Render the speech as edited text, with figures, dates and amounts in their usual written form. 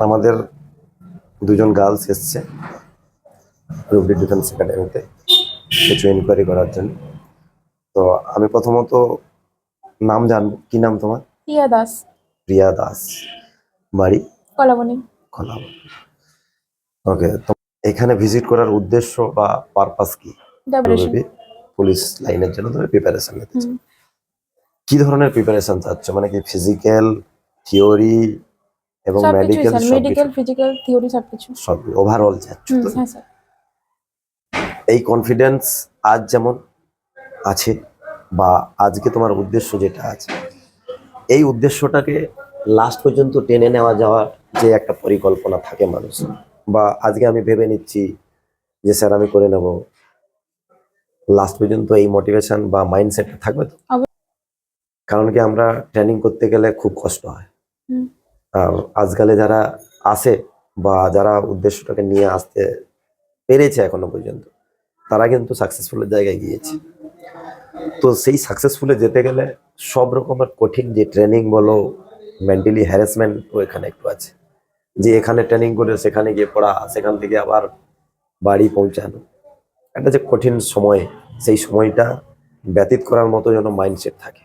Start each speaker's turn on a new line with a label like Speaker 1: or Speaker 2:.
Speaker 1: আমাদের দুজন গার্লস এসছে রুবলি ডিফেন্স একাডেমিতে কিছু ইনকোয়ারি করার জন্য। তো আমি প্রথমত নাম জানবো, কি নাম তোমার?
Speaker 2: প্রিয়া দাস।
Speaker 1: প্রিয়া দাস, বাড়ি?
Speaker 2: কলাবনী।
Speaker 1: খোলা। ওকে, তো এখানে ভিজিট করার উদ্দেশ্য বা পারপাস কি?
Speaker 2: ডেপুটেশন।
Speaker 1: পুলিশ লাইনের জন্য তুমি প্রিপারেশন নিতে চাও। কি ধরনের প্রিপারেশন চাচ্ছ, মানে কি ফিজিক্যাল, থিওরি এবং
Speaker 2: সবকিছুই
Speaker 1: medical?
Speaker 2: Sir, medical, physical, theory সবকিছু।
Speaker 1: সব ওভারঅল চাচ্ছ তো?
Speaker 2: হ্যাঁ স্যার।
Speaker 1: এই কনফিডেন্স আজ যেমন আছে বা আজকে তোমার উদ্দেশ্য যেটা আছে, এই উদ্দেশ্যটাকে লাস্ট পর্যন্ত টেনে নেওয়া যাওয়ার যে একটা পরিকল্পনা থাকে মানুষ, বা আজকে আমি ভেবে নিচ্ছি যে স্যার আমি করে নেব, লাস্ট পর্যন্ত এই মোটিভেশন বা মাইন্ডসেট থাকবে তো? কারণ কি আমরা ট্রেনিং করতে গেলে খুব কষ্ট হয়, আর আজকালে যারা আসে বা যারা উদ্দেশ্যটাকে নিয়ে আসতে পেরেছে এখনো পর্যন্ত, তারা কিন্তু সাকসেসফুলের জায়গায় গিয়েছে। তো সেই সাকসেসফুলে যেতে গেলে সব রকমের কঠিন যে ট্রেনিং বলো, মেন্টালি হ্যারাসমেন্টও এখানে একটু আছে, যে এখানে ট্রেনিং করে সেখানে গিয়ে পড়া, সেখান থেকে আবার বাড়ি পৌঁছানো, একটা যে কঠিন সময়, সেই সময়টা ব্যতীত করার মতো যেন মাইন্ডসেট থাকে।